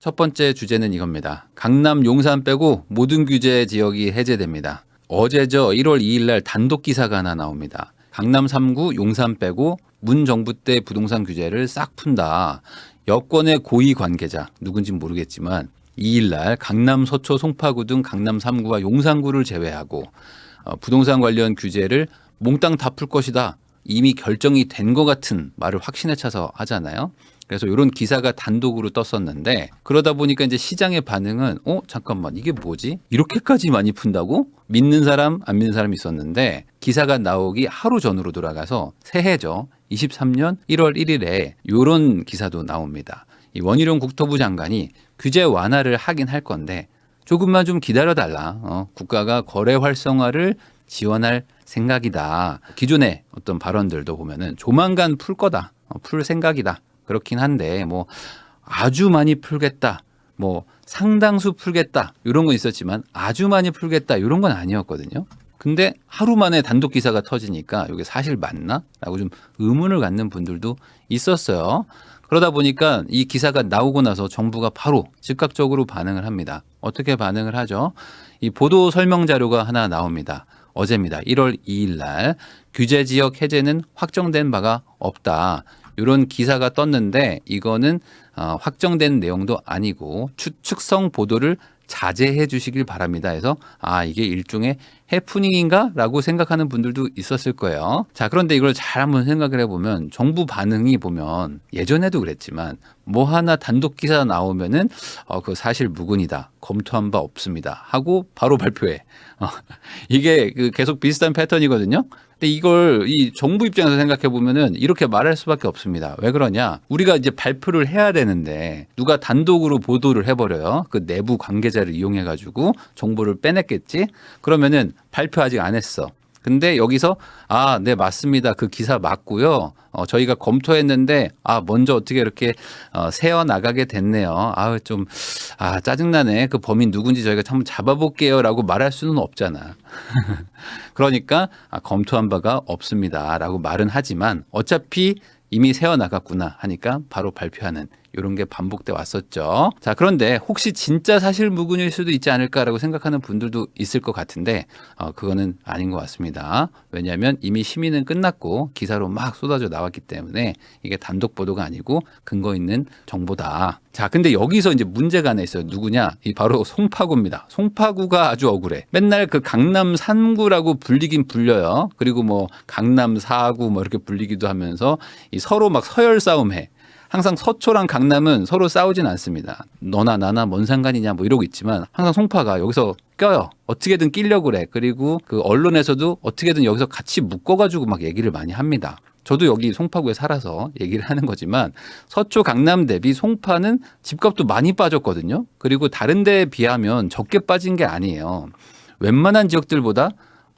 첫 번째 주제는 이겁니다. 강남 용산 빼고 모든 규제 지역이 해제됩니다. 어제죠. 1월 2일 날 단독 기사가 하나 나옵니다. 강남 3구 용산 빼고 문 정부 때 부동산 규제를 싹 푼다. 여권의 고위 관계자 누군진 모르겠지만 2일 날 강남 서초 송파구 등 강남 3구와 용산구를 제외하고 부동산 관련 규제를 몽땅 다 풀 것이다. 이미 결정이 된 것 같은 말을 확신에 차서 하잖아요. 그래서 이런 기사가 단독으로 떴었는데 그러다 보니까 이제 시장의 반응은 잠깐만 이게 뭐지? 이렇게까지 많이 푼다고? 믿는 사람 안 믿는 사람이 있었는데 기사가 나오기 하루 전으로 돌아가서 새해죠. 23년 1월 1일에 이런 기사도 나옵니다. 이 원희룡 국토부 장관이 규제 완화를 하긴 할 건데 조금만 좀 기다려달라. 국가가 거래 활성화를 지원할 생각이다. 기존의 어떤 발언들도 보면은 조만간 풀 거다. 풀 생각이다. 그렇긴 한데 뭐 아주 많이 풀겠다. 뭐 상당수 풀겠다. 이런 건 있었지만 아주 많이 풀겠다. 이런 건 아니었거든요. 근데 하루 만에 단독 기사가 터지니까 이게 사실 맞나? 라고 좀 의문을 갖는 분들도 있었어요. 그러다 보니까 이 기사가 나오고 나서 정부가 바로 즉각적으로 반응을 합니다. 어떻게 반응을 하죠? 이 보도 설명 자료가 하나 나옵니다. 어제입니다. 1월 2일 날 규제 지역 해제는 확정된 바가 없다. 이런 기사가 떴는데 이거는 확정된 내용도 아니고 추측성 보도를 자제해 주시길 바랍니다 해서 이게 일종의 해프닝인가? 라고 생각하는 분들도 있었을 거예요. 자, 그런데 이걸 잘 한번 생각을 해보면 정부 반응이 보면 예전에도 그랬지만 뭐 하나 단독 기사 나오면은 그 사실 무근이다. 검토한 바 없습니다. 하고 바로 발표해. 이게 계속 비슷한 패턴이거든요. 근데 이걸 이 정부 입장에서 생각해 보면은 이렇게 말할 수밖에 없습니다. 왜 그러냐? 우리가 이제 발표를 해야 되는데 누가 단독으로 보도를 해버려요. 그 내부 관계자를 이용해 가지고 정보를 빼냈겠지. 그러면은 발표 아직 안 했어. 근데 여기서 네 맞습니다. 그 기사 맞고요. 저희가 검토했는데 먼저 어떻게 이렇게 새어 나가게 됐네요. 좀 짜증나네. 그 범인 누군지 저희가 한번 잡아볼게요라고 말할 수는 없잖아. 그러니까 검토한 바가 없습니다라고 말은 하지만 어차피 이미 새어 나갔구나 하니까 바로 발표하는 이런 게 반복돼 왔었죠. 자, 그런데 혹시 진짜 사실 무근일 수도 있지 않을까라고 생각하는 분들도 있을 것 같은데 그거는 아닌 것 같습니다. 왜냐하면 이미 심의는 끝났고 기사로 막 쏟아져 나왔기 때문에 이게 단독 보도가 아니고 근거 있는 정보다. 자, 근데 여기서 이제 문제가 하나 있어요. 누구냐? 이 바로 송파구입니다. 송파구가 아주 억울해. 맨날 그 강남 3구라고 불리긴 불려요. 그리고 뭐 강남 4구 뭐 이렇게 불리기도 하면서 이 서로 막 서열 싸움해. 항상 서초랑 강남은 서로 싸우진 않습니다. 너나 나나 뭔 상관이냐 뭐 이러고 있지만 항상 송파가 여기서 껴요. 어떻게든 끼려고 그래. 그리고 그 언론에서도 어떻게든 여기서 같이 묶어가지고 막 얘기를 많이 합니다. 저도 여기 송파구에 살아서 얘기를 하는 거지만 서초 강남 대비 송파는 집값도 많이 빠졌거든요. 그리고 다른 데에 비하면 적게 빠진 게 아니에요. 웬만한 지역들보다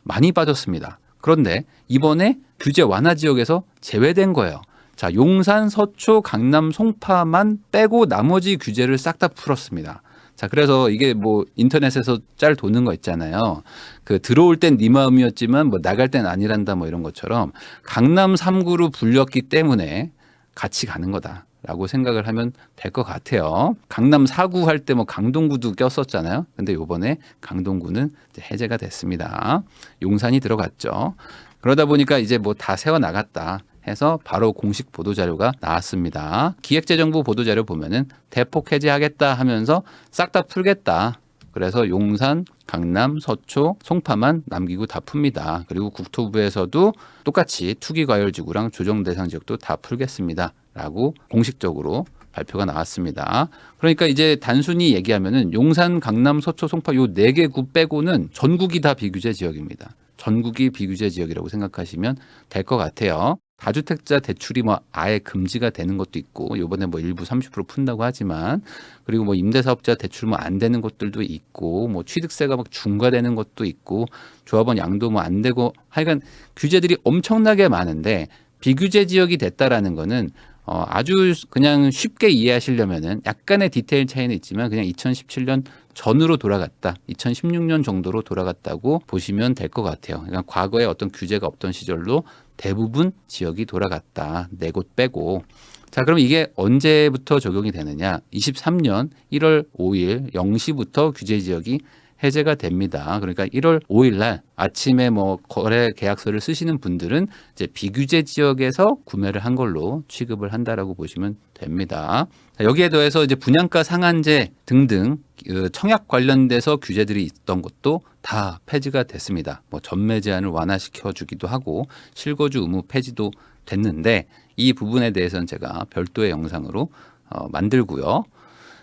많이 빠졌습니다. 그런데 이번에 규제 완화 지역에서 제외된 거예요. 자, 용산, 서초, 강남, 송파만 빼고 나머지 규제를 싹 다 풀었습니다. 자, 그래서 이게 뭐 인터넷에서 짤 도는 거 있잖아요. 그 들어올 땐 네 마음이었지만 뭐 나갈 땐 아니란다 뭐 이런 것처럼 강남 3구로 불렸기 때문에 같이 가는 거다라고 생각을 하면 될 것 같아요. 강남 4구 할 때 뭐 강동구도 꼈었잖아요. 근데 요번에 강동구는 이제 해제가 됐습니다. 용산이 들어갔죠. 그러다 보니까 이제 뭐 다 세워 나갔다 해서 바로 공식 보도자료가 나왔습니다. 기획재정부 보도자료 보면은 대폭 해제하겠다 하면서 싹 다 풀겠다. 그래서 용산, 강남, 서초, 송파만 남기고 다 풉니다. 그리고 국토부에서도 똑같이 투기과열지구랑 조정대상 지역도 다 풀겠습니다. 라고 공식적으로 발표가 나왔습니다. 그러니까 이제 단순히 얘기하면은 용산, 강남, 서초, 송파 요 4개 구 빼고는 전국이 다 비규제 지역입니다. 전국이 비규제 지역이라고 생각하시면 될 것 같아요. 다주택자 대출이 뭐 아예 금지가 되는 것도 있고 이번에 뭐 일부 30% 푼다고 하지만 그리고 뭐 임대사업자 대출 뭐 안 되는 것들도 있고 뭐 취득세가 막 중과되는 것도 있고 조합원 양도 뭐 안 되고 하여간 규제들이 엄청나게 많은데 비규제 지역이 됐다라는 거는 아주 그냥 쉽게 이해하시려면은 약간의 디테일 차이는 있지만 그냥 2017년 전으로 돌아갔다. 2016년 정도로 돌아갔다고 보시면 될 것 같아요. 그러니까 과거에 어떤 규제가 없던 시절로 대부분 지역이 돌아갔다. 4곳 빼고. 자, 그럼 이게 언제부터 적용이 되느냐? 23년 1월 5일 0시부터 규제 지역이 해제가 됩니다. 그러니까 1월 5일 날 아침에 뭐 거래 계약서를 쓰시는 분들은 이제 비규제 지역에서 구매를 한 걸로 취급을 한다라고 보시면 됩니다. 자, 여기에 더해서 이제 분양가 상한제 등등 청약 관련돼서 규제들이 있던 것도 다 폐지가 됐습니다. 뭐 전매 제한을 완화시켜 주기도 하고 실거주 의무 폐지도 됐는데 이 부분에 대해서는 제가 별도의 영상으로 만들고요.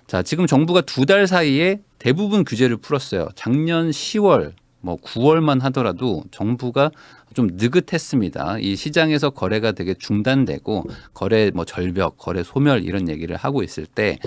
자, 지금 정부가 2달 사이에 대부분 규제를 풀었어요. 작년 10월, 뭐 9월만 하더라도 정부가 좀 느긋했습니다. 이 시장에서 거래가 되게 중단되고 거래 뭐 절벽, 거래 소멸 이런 얘기를 하고 있을 때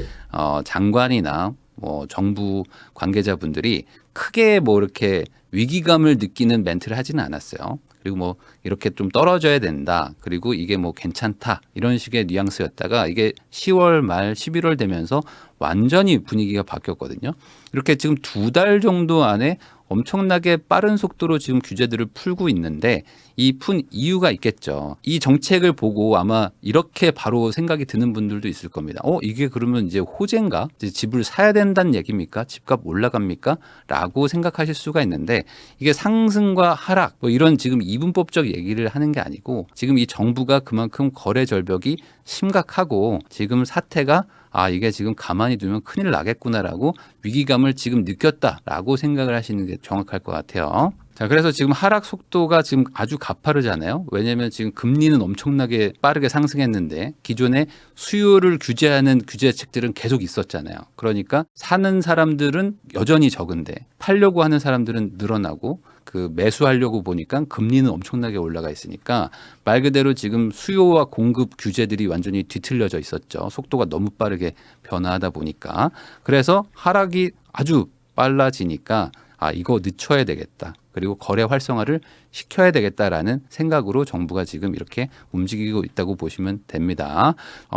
장관이나 뭐 정부 관계자분들이 크게 뭐 이렇게 위기감을 느끼는 멘트를 하지는 않았어요. 그리고 뭐 이렇게 좀 떨어져야 된다. 그리고 이게 뭐 괜찮다. 이런 식의 뉘앙스였다가 이게 10월 말 11월 되면서 완전히 분위기가 바뀌었거든요. 이렇게 지금 2달 정도 안에 엄청나게 빠른 속도로 지금 규제들을 풀고 있는데 이 푼 이유가 있겠죠. 이 정책을 보고 아마 이렇게 바로 생각이 드는 분들도 있을 겁니다. 이게 그러면 이제 호재인가? 이제 집을 사야 된다는 얘기입니까? 집값 올라갑니까? 라고 생각하실 수가 있는데 이게 상승과 하락 뭐 이런 지금 이분법적 얘기를 하는 게 아니고 지금 이 정부가 그만큼 거래 절벽이 심각하고 지금 사태가 이게 지금 가만히 두면 큰일 나겠구나라고 위기감을 지금 느꼈다라고 생각을 하시는 게 정확할 것 같아요. 자, 그래서 지금 하락 속도가 지금 아주 가파르잖아요. 왜냐하면 지금 금리는 엄청나게 빠르게 상승했는데 기존에 수요를 규제하는 규제책들은 계속 있었잖아요. 그러니까 사는 사람들은 여전히 적은데 팔려고 하는 사람들은 늘어나고 그 매수하려고 보니까 금리는 엄청나게 올라가 있으니까 말 그대로 지금 수요와 공급 규제들이 완전히 뒤틀려져 있었죠. 속도가 너무 빠르게 변화하다 보니까. 그래서 하락이 아주 빨라지니까 이거 늦춰야 되겠다. 그리고 거래 활성화를 시켜야 되겠다라는 생각으로 정부가 지금 이렇게 움직이고 있다고 보시면 됩니다.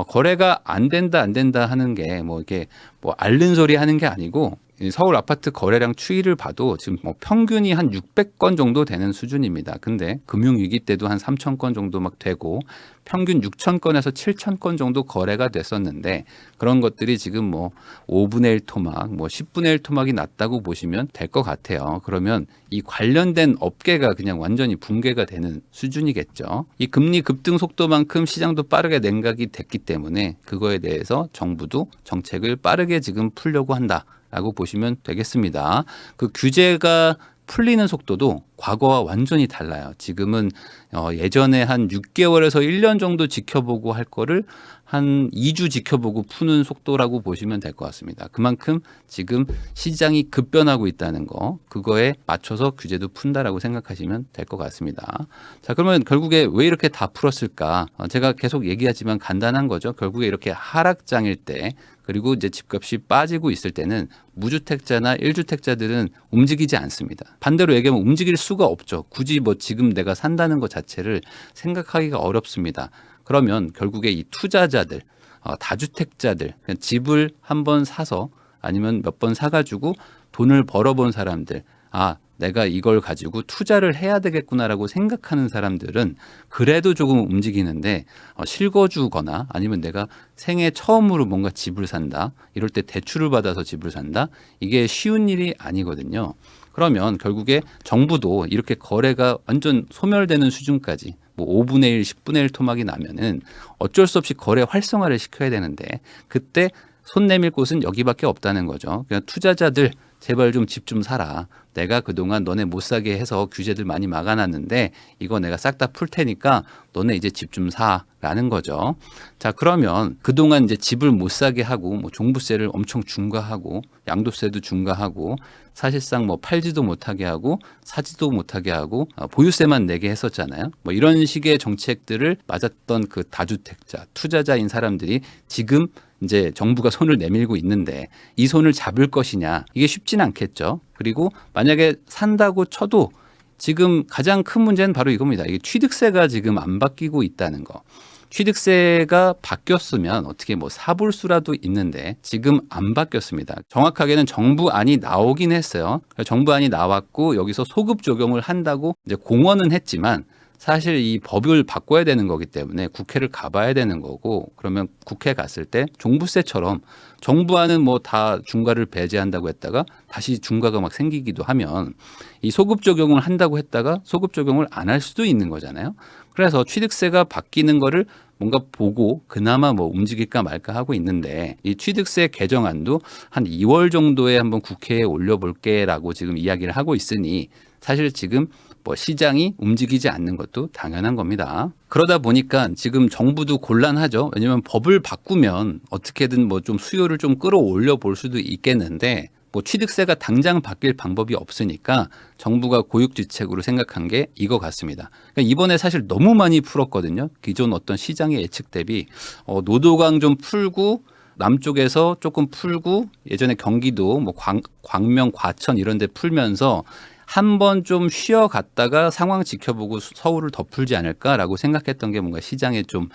거래가 안 된다 하는 게 뭐 이렇게 뭐 앓는 소리 하는 게 아니고 서울 아파트 거래량 추이를 봐도 지금 뭐 평균이 한 600건 정도 되는 수준입니다. 근데 금융위기 때도 한 3,000건 정도 막 되고 평균 6,000건에서 7,000건 정도 거래가 됐었는데 그런 것들이 지금 뭐 5분의 1 토막, 뭐 10분의 1 토막이 났다고 보시면 될 것 같아요. 그러면 이 관련된 업계가 그냥 완전히 붕괴가 되는 수준이겠죠. 이 금리 급등 속도만큼 시장도 빠르게 냉각이 됐기 때문에 그거에 대해서 정부도 정책을 빠르게 지금 풀려고 한다라고 보시면 되겠습니다. 그 규제가 풀리는 속도도 과거와 완전히 달라요. 지금은 예전에 한 6개월에서 1년 정도 지켜보고 할 거를 한 2주 지켜보고 푸는 속도라고 보시면 될 것 같습니다. 그만큼 지금 시장이 급변하고 있다는 거, 그거에 맞춰서 규제도 푼다라고 생각하시면 될 것 같습니다. 자, 그러면 결국에 왜 이렇게 다 풀었을까? 제가 계속 얘기하지만 간단한 거죠. 결국에 이렇게 하락장일 때 그리고 이제 집값이 빠지고 있을 때는 무주택자나 1주택자들은 움직이지 않습니다. 반대로 얘기하면 움직일 수가 없죠. 굳이 뭐 지금 내가 산다는 것 자체를 생각하기가 어렵습니다. 그러면 결국에 이 투자자들, 다주택자들, 그냥 집을 한번 사서 아니면 몇 번 사가지고 돈을 벌어본 사람들, 내가 이걸 가지고 투자를 해야 되겠구나라고 생각하는 사람들은 그래도 조금 움직이는데 실거주거나 아니면 내가 생애 처음으로 뭔가 집을 산다 이럴 때 대출을 받아서 집을 산다 이게 쉬운 일이 아니거든요. 그러면 결국에 정부도 이렇게 거래가 완전 소멸되는 수준까지 뭐 5분의 1, 10분의 1 토막이 나면은 어쩔 수 없이 거래 활성화를 시켜야 되는데 그때 손 내밀 곳은 여기밖에 없다는 거죠. 그냥 투자자들 제발 좀 집 좀 사라. 내가 그동안 너네 못 사게 해서 규제들 많이 막아놨는데 이거 내가 싹 다 풀 테니까 너네 이제 집 좀 사라는 거죠. 자, 그러면 그동안 이제 집을 못 사게 하고 뭐 종부세를 엄청 중과하고 양도세도 중과하고 사실상 뭐 팔지도 못하게 하고 사지도 못하게 하고 보유세만 내게 했었잖아요. 뭐 이런 식의 정책들을 맞았던 그 다주택자, 투자자인 사람들이 지금 이제 정부가 손을 내밀고 있는데 이 손을 잡을 것이냐 이게 쉽진 않겠죠. 그리고 만약에 산다고 쳐도 지금 가장 큰 문제는 바로 이겁니다. 이게 취득세가 지금 안 바뀌고 있다는 거. 취득세가 바뀌었으면 어떻게 뭐 사볼 수라도 있는데 지금 안 바뀌었습니다. 정확하게는 정부안이 나오긴 했어요. 정부안이 나왔고 여기서 소급 적용을 한다고 이제 공언은 했지만 사실 이 법을 바꿔야 되는 거기 때문에 국회를 가봐야 되는 거고, 그러면 국회 갔을 때 종부세처럼 정부안은 뭐 다 중과를 배제한다고 했다가 다시 중과가 막 생기기도 하면 이 소급 적용을 한다고 했다가 소급 적용을 안 할 수도 있는 거잖아요. 그래서 취득세가 바뀌는 거를 뭔가 보고 그나마 뭐 움직일까 말까 하고 있는데, 이 취득세 개정안도 한 2월 정도에 한번 국회에 올려볼게라고 지금 이야기를 하고 있으니 사실 지금 뭐 시장이 움직이지 않는 것도 당연한 겁니다. 그러다 보니까 지금 정부도 곤란하죠. 왜냐하면 법을 바꾸면 어떻게든 뭐 좀 수요를 좀 끌어올려 볼 수도 있겠는데, 뭐 취득세가 당장 바뀔 방법이 없으니까 정부가 고육지책으로 생각한 게 이거 같습니다. 그러니까 이번에 사실 너무 많이 풀었거든요. 기존 어떤 시장의 예측 대비 노도강 좀 풀고 남쪽에서 조금 풀고, 예전에 경기도 뭐 광명, 과천 이런 데 풀면서 한번 좀 쉬어갔다가 상황 지켜보고 서울을 더 풀지 않을까라고 생각했던 게 뭔가 시장의 좀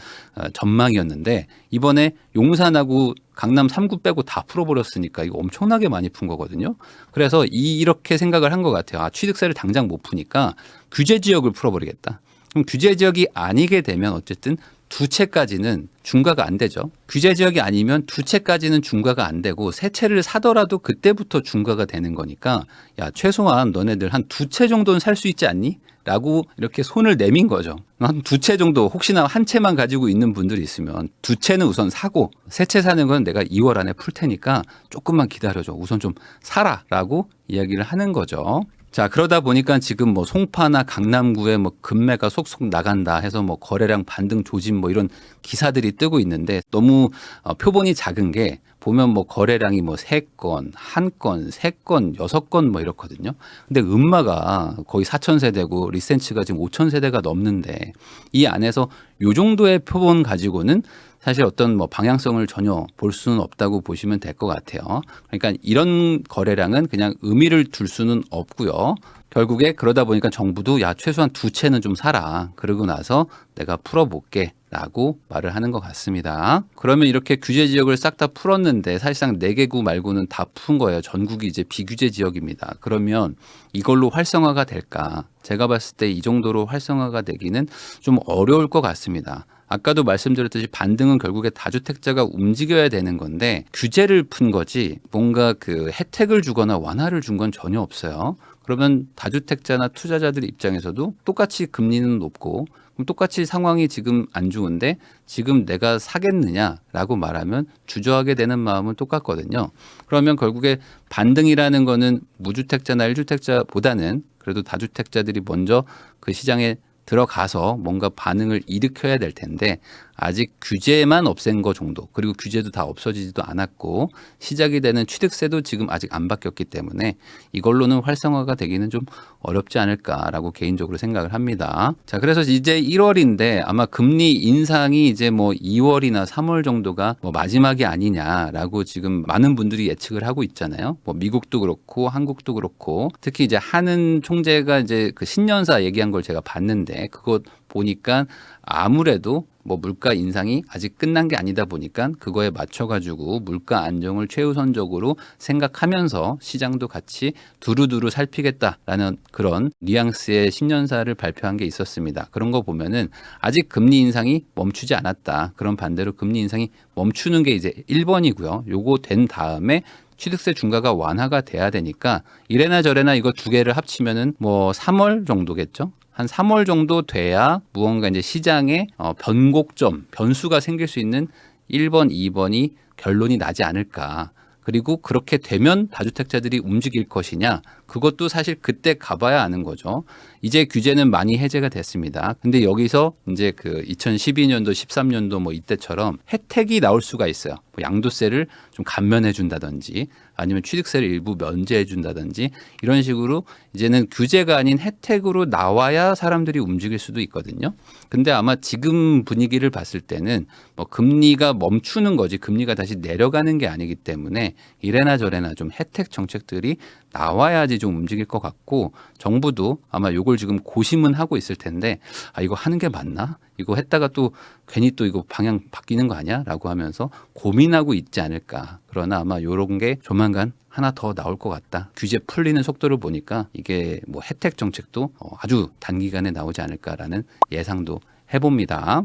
전망이었는데, 이번에 용산하고 강남 3구 빼고 다 풀어버렸으니까 이거 엄청나게 많이 푼 거거든요. 그래서 이렇게 생각을 한 것 같아요. 아, 취득세를 당장 못 푸니까 규제 지역을 풀어버리겠다. 그럼 규제 지역이 아니게 되면 어쨌든 두 채까지는 중과가 안 되죠. 규제 지역이 아니면 두 채까지는 중과가 안 되고 세 채를 사더라도 그때부터 중과가 되는 거니까, 야, 최소한 너네들 한 두 채 정도는 살 수 있지 않니? 라고 이렇게 손을 내민 거죠. 한 두 채 정도, 혹시나 한 채만 가지고 있는 분들이 있으면 두 채는 우선 사고 세 채 사는 건 내가 2월 안에 풀 테니까 조금만 기다려줘. 우선 좀 사라 라고 이야기를 하는 거죠. 자, 그러다 보니까 지금 뭐 송파나 강남구에 뭐 금매가 속속 나간다 해서 뭐 거래량 반등 조짐 뭐 이런 기사들이 뜨고 있는데, 너무 표본이 작은 게 보면 뭐 거래량이 뭐 3건, 1건, 3건, 6건 뭐 이렇거든요. 근데 음마가 거의 4,000세대고 리센치가 지금 5,000세대가 넘는데, 이 안에서 요 정도의 표본 가지고는 사실 어떤 뭐 방향성을 전혀 볼 수는 없다고 보시면 될 것 같아요. 그러니까 이런 거래량은 그냥 의미를 둘 수는 없고요. 결국에 그러다 보니까 정부도 야, 최소한 두 채는 좀 사라. 그러고 나서 내가 풀어볼게 라고 말을 하는 것 같습니다. 그러면 이렇게 규제 지역을 싹 다 풀었는데 사실상 4개구 말고는 다 푼 거예요. 전국이 이제 비규제 지역입니다. 그러면 이걸로 활성화가 될까? 제가 봤을 때 이 정도로 활성화가 되기는 좀 어려울 것 같습니다. 아까도 말씀드렸듯이 반등은 결국에 다주택자가 움직여야 되는 건데, 규제를 푼 거지 뭔가 그 혜택을 주거나 완화를 준 건 전혀 없어요. 그러면 다주택자나 투자자들 입장에서도 똑같이 금리는 높고, 그럼 똑같이 상황이 지금 안 좋은데 지금 내가 사겠느냐라고 말하면 주저하게 되는 마음은 똑같거든요. 그러면 결국에 반등이라는 거는 무주택자나 1주택자보다는 그래도 다주택자들이 먼저 그 시장에 들어가서 뭔가 반응을 일으켜야 될 텐데, 아직 규제만 없앤 거 정도, 그리고 규제도 다 없어지지도 않았고 시작이 되는 취득세도 지금 아직 안 바뀌었기 때문에 이걸로는 활성화가 되기는 좀 어렵지 않을까라고 개인적으로 생각을 합니다. 자, 그래서 이제 1월인데 아마 금리 인상이 이제 뭐 2월이나 3월 정도가 뭐 마지막이 아니냐라고 지금 많은 분들이 예측을 하고 있잖아요. 뭐 미국도 그렇고 한국도 그렇고, 특히 이제 하는 총재가 이제 그 신년사 얘기한 걸 제가 봤는데, 그거 보니까 아무래도 뭐 물가 인상이 아직 끝난 게 아니다 보니까 그거에 맞춰가지고 물가 안정을 최우선적으로 생각하면서 시장도 같이 두루두루 살피겠다라는 그런 뉘앙스의 신년사를 발표한 게 있었습니다. 그런 거 보면은 아직 금리 인상이 멈추지 않았다. 그런 반대로 금리 인상이 멈추는 게 이제 1번이고요. 요거 된 다음에 취득세 중과가 완화가 돼야 되니까 이래나 저래나 이거 두 개를 합치면은 뭐 3월 정도겠죠. 한 3월 정도 돼야 무언가 이제 시장에 변곡점, 변수가 생길 수 있는 1번, 2번이 결론이 나지 않을까. 그리고 그렇게 되면 다주택자들이 움직일 것이냐, 그것도 사실 그때 가봐야 아는 거죠. 이제 규제는 많이 해제가 됐습니다. 근데 여기서 이제 그 2012년도, 13년도 뭐 이때처럼 혜택이 나올 수가 있어요. 뭐 양도세를 좀 감면해 준다든지 아니면 취득세를 일부 면제해 준다든지 이런 식으로 이제는 규제가 아닌 혜택으로 나와야 사람들이 움직일 수도 있거든요. 근데 아마 지금 분위기를 봤을 때는 뭐 금리가 멈추는 거지 금리가 다시 내려가는 게 아니기 때문에 이래나 저래나 좀 혜택 정책들이 나와야지 좀 움직일 것 같고, 정부도 아마 요걸 지금 고심은 하고 있을 텐데, 아, 이거 하는 게 맞나? 이거 했다가 또 괜히 또 이거 방향 바뀌는 거 아니야? 라고 하면서 고민하고 있지 않을까. 그러나 아마 요런 게 조만간 하나 더 나올 것 같다. 규제 풀리는 속도를 보니까 이게 뭐 혜택 정책도 아주 단기간에 나오지 않을까라는 예상도 해봅니다.